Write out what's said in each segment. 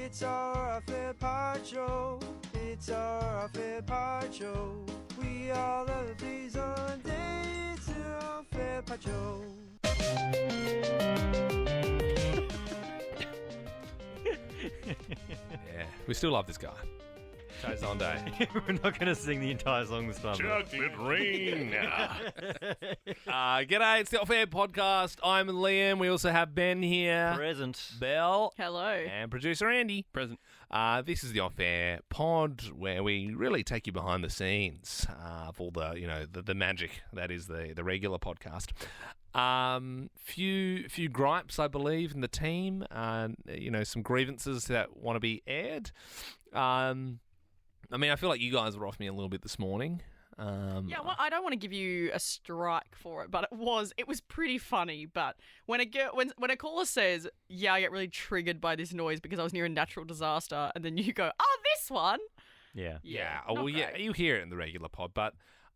It's our fair part show. It's our fair part show. We all love these on days. It's our fair part show. Yeah, we still love this guy. Chose on day. We're not going to sing the entire song this time. Chocolate rain. G'day, it's the Off Air Podcast. I'm Liam. We also have Ben here. Present. Belle. Hello. And producer Andy. Present. This is the Off Air Pod, where we really take you behind the scenes of all the magic that is the regular podcast. Few gripes, I believe, in the team. Some grievances that want to be aired. I feel like you guys were off me a little bit this morning. I don't want to give you a strike for it, but it was pretty funny. But when a caller says, "Yeah, I get really triggered by this noise because I was near a natural disaster," and then you go, "Oh, this one." Yeah. You hear it in the regular pod, but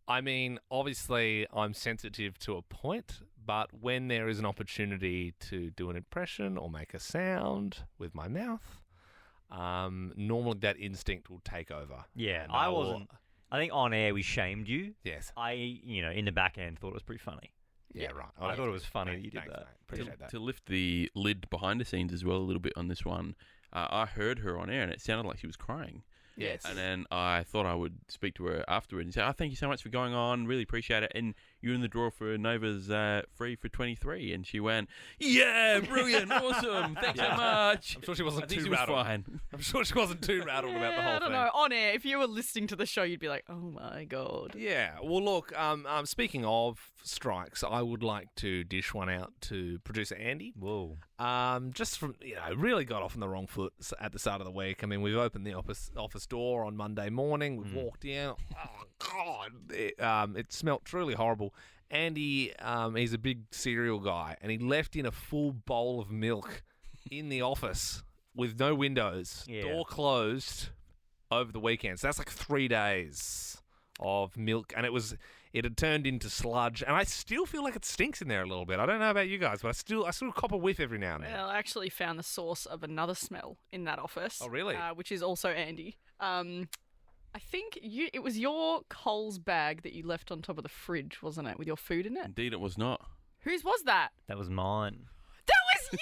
obviously I'm sensitive to a point. But when there is an opportunity to do an impression or make a sound with my mouth, normally that instinct will take over. Yeah, I wasn't. I think on air we shamed you. Yes. In the back end, thought it was pretty funny. Yeah, right. I thought it was funny that you did Thanks, that. mate. Appreciate that. To lift the lid behind the scenes as well a little bit on this one, I heard her on air and it sounded like she was crying. Yes. And then I thought I would speak to her afterward and say, "Oh, thank you so much for going on. Really appreciate it. And you're in the draw for Nova's free for 23." And she went, "Yeah, brilliant, awesome, thanks so much." I'm sure she wasn't I think too she was rattled. fine. I'm sure she wasn't too rattled about the whole I don't thing. know. On air, if you were listening to the show, you'd be like, "Oh my god." Yeah. Well, look. Speaking of strikes, I would like to dish one out to producer Andy. Whoa. Just from really got off on the wrong foot at the start of the week. We've opened the office door on Monday morning. We've walked in. Oh God! It smelt truly horrible. Andy, he's a big cereal guy, and he left in a full bowl of milk in the office with no windows, door closed over the weekend. So that's like 3 days of milk, and it had turned into sludge, and I still feel like it stinks in there a little bit. I don't know about you guys, but I still cop a whiff every now and then. Well, I actually found the source of another smell in that office. Oh, really? Which is also Andy. I think it was your Coles bag that you left on top of the fridge, wasn't it, with your food in it? Indeed, it was not. Whose was that? That was mine. That was you,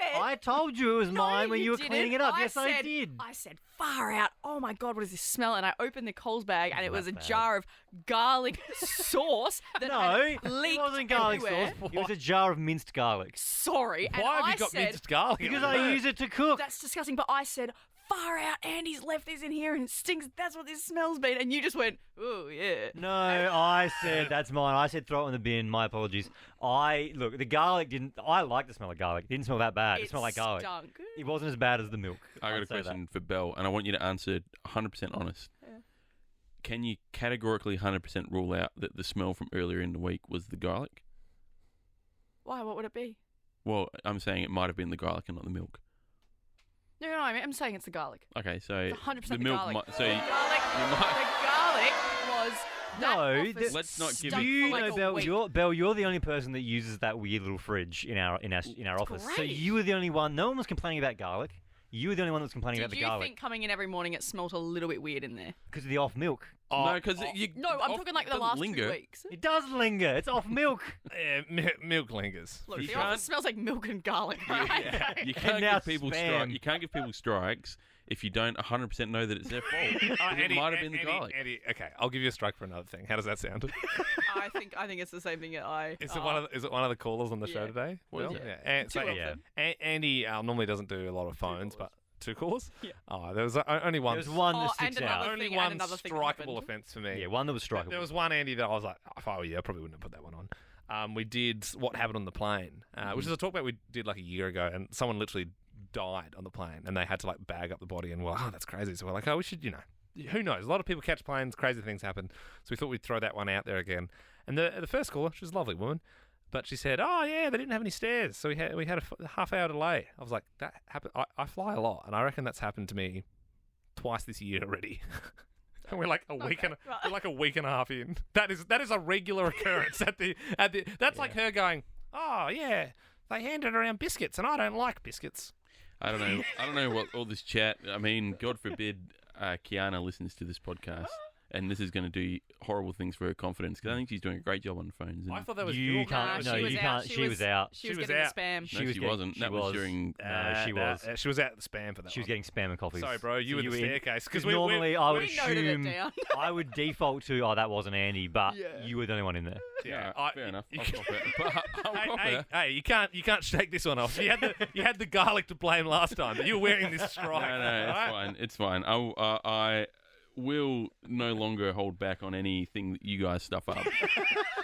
Ben! I told you it was mine when you were didn't. cleaning it up. Yes, I did. I said, far out. Oh my God, what is this smell? And I opened the Coles bag and it was a That's bad. jar of garlic sauce that No, had it leaked wasn't garlic everywhere. sauce. It was a jar of minced garlic. Sorry. And Why have I you got said, minced garlic? Because I use it to cook. that's disgusting. But I said, far out, Andy's left this in here and it stinks. That's what this smells been. And you just went, oh, yeah. No, I said that's mine. I said throw it in the bin. My apologies. Look, the garlic didn't. I like the smell of garlic. It didn't smell that bad. It smelled like garlic. Stunk. It wasn't as bad as the milk. I got I'd a say question for Belle, and I want you to answer 100% honest. Yeah. Can you categorically 100% rule out that the smell from earlier in the week was the garlic? Why? What would it be? Well, I'm saying it might have been the garlic and not the milk. No, I'm saying it's the garlic. Okay, so It's 100% the milk garlic. might, so The garlic was that No, office let's not give stunk it- You for like know, a Belle, week. you're the only person that uses that weird little fridge in our office. So great. you were the only one. No one was complaining about garlic. You were the only one that was complaining about Did the you garlic think coming in every morning it smelt a little bit weird in there? because of the off milk. no, because No, I'm talking like the last 2 weeks. It does linger. It's off milk. Milk lingers. Look, You the can't- office smells like milk and garlic, right? You can't now give people spam. You can't give people strikes if you don't 100% know that it's their fault. 'Cause it might have been the garlic. Andy, okay, I'll give you a strike for another thing. How does that sound? I think it's the same thing that I. Is it one of the callers on the show Yeah. today? What is Bill? it? Yeah. And, Two so, of yeah. them. Andy normally doesn't do a lot of phones, but 2 calls? Yeah. Oh, there was only one. There was one that Oh, sticks and out. another only thing, one and another thing strikeable happened. offence for me. Yeah, one that was strikeable. There was one Andy that I was like, if I were you, I probably wouldn't have put that one on. We did What Happened on the Plane, which is a talk about we did like a year ago, and someone literally died on the plane, and they had to like bag up the body, and we're like, oh, that's crazy. So we're like, oh, we should, who knows? A lot of people catch planes, crazy things happen. So we thought we'd throw that one out there again. And the first caller, she was a lovely woman, but she said, oh, yeah, they didn't have any stairs. So we had a half-hour delay. I was like, that happened. I fly a lot, and I reckon that's happened to me twice this year already. And we're like a week and a half in. That is a regular occurrence at the that's like her going, oh yeah, they handed around biscuits and I don't like biscuits. I don't know what all this chat. I mean, God forbid Kiana listens to this podcast, and this is going to do horrible things for her confidence, because I think she's doing a great job on the phones. And I thought that was You your can't. No, No, she was you out. can't. She She was- was out. She was was getting out. the spam. No, She she was getting- wasn't. she That was was. during. No, she was. She was out the spam for that. She was one. getting spam and coffees. Sorry, bro. You were the in- staircase because normally I would we noted it assume down. I would default to that wasn't Andy, but Yeah. you were the only one in there. Yeah, fair enough. I'll cop it. But I'll cop it. Hey, you can't shake this one off. You had the garlic to blame last time, but you were wearing this strike. No, it's alright? fine. It's fine. I will no longer hold back on anything that you guys stuff up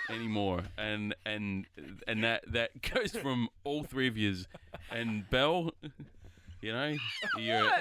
anymore, and that goes from all three of yous. And Belle, you know,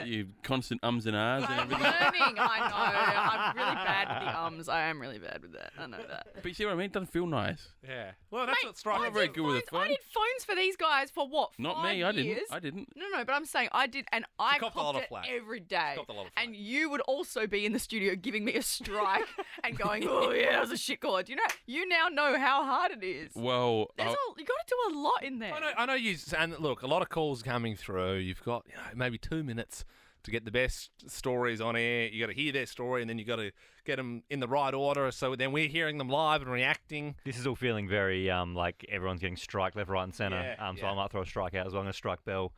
your constant ums and ahs and I'm everything. learning. I know. I'm really bad with the ums. I am really bad with that. I know that. But you see what I mean? It doesn't feel nice. Yeah. Well, that's Mate, what strike. I not very did good with a phones- I phone. did phones for these guys for what? Not 5 me. I years? didn't. No, but I'm saying I did, and I copped a lot copped of it flack. every day. Copped a lot of flack. And you would also be in the studio giving me a strike and going, "Oh yeah, that was a shit call." Do you know? You now know how hard it is. Well, You got to do a lot in there. I know you. And look, a lot of calls coming through. You've got maybe 2 minutes to get the best stories on air. You got to hear their story, and then you got to get them in the right order. So then we're hearing them live and reacting. This is all feeling very like everyone's getting strike left, right, and centre. Yeah, So I might throw a strike out as well. I'm going to strike Belle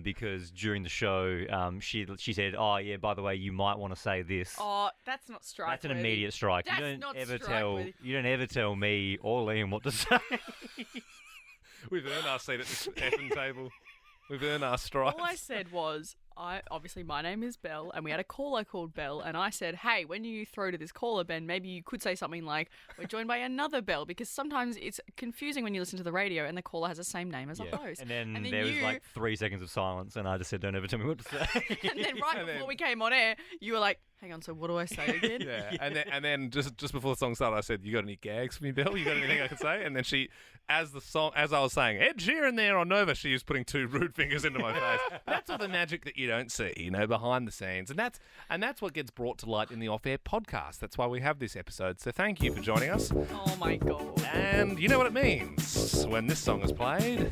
because during the show she said, "Oh yeah, by the way, you might want to say this." Oh, that's not strike. That's an immediate strike. That's you don't not ever strike-worthy. tell me or Liam what to say. We've earned our seat at this effing table. We've earned our stripes. All I said was, obviously my name is Belle, and we had a caller called Belle, and I said, hey, when you throw to this caller, Ben, maybe you could say something like, we're joined by another Belle, because sometimes it's confusing when you listen to the radio and the caller has the same name as a host. And then there was you- like 3 seconds of silence, and I just said, "Don't ever tell me what to say." And then right And before then- we came on air, you were like, hang on, so what do I say again? Yeah, and then just before the song started, I said, "You got any gags for me, Bill? You got anything I can say?" And then she, as I was saying, Ed Sheeran there on Nova, she was putting 2 rude fingers into my face. That's all the magic that you don't see, behind the scenes, and that's what gets brought to light in the Off Air podcast. That's why we have this episode. So thank you for joining us. Oh my God. And you know what it means when this song is played.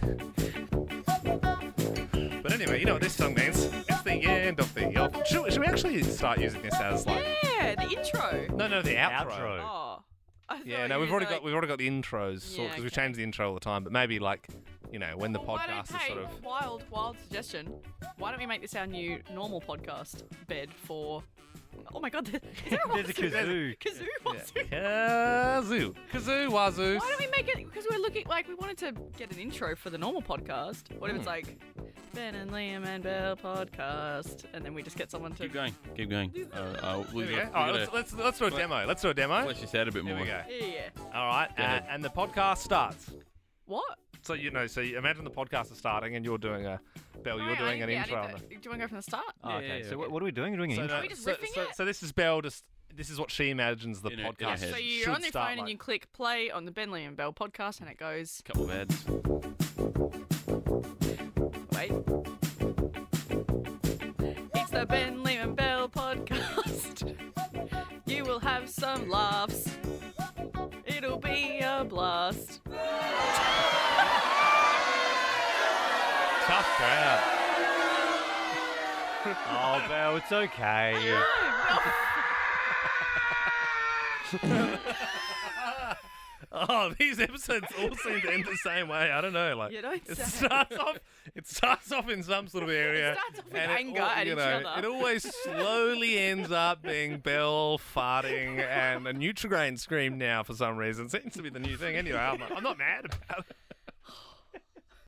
But anyway, you know what this song means. It's the end of the off. Should we actually start using this as like? Yeah, the intro. No, the outro. Outro. Oh. I Yeah, thought no, you we've were already like, got the intros because we okay. change the intro all the time. But maybe like, when the Well, why don't- podcast is hey, sort of. wild suggestion. Why don't we make this our new normal podcast bed for? Oh my God, is there a There's a kazoo. Kazoo, wazoo. Kazoo, wazoo. Why don't we make it? Because we're looking like we wanted to get an intro for the normal podcast. What if it's like Ben and Liam and Belle podcast, and then we just get someone to? keep going. Keep going. There we go. We All right, let's do a demo. Let's do a demo. flesh this out a bit Here more. we go. Yeah. All right, Go ahead. and the podcast starts. What? So you imagine the podcast is starting, and you're doing an intro. On the... Do you want to go from the start? Oh, okay. yeah, So okay. what are we doing? We're doing an intro. we just riffing it? So this is Belle. This is what she imagines the In her podcast head. So should you're on your start phone and like. you click play on the Ben Liam and Belle podcast, and it goes. Couple of ads. Wait. It's the Ben Liam and Belle podcast. You will have some laughs. It'll be a blast. Tough crowd. Oh, Belle, it's okay. Oh, these episodes all seem to end the same way. I don't know. Like You don't it say. starts off in some sort of area. It starts off with and anger at each other. It always slowly ends up being Belle farting and a Nutrigrain scream now for some reason. Seems to be the new thing. Anyway, I'm not mad about it.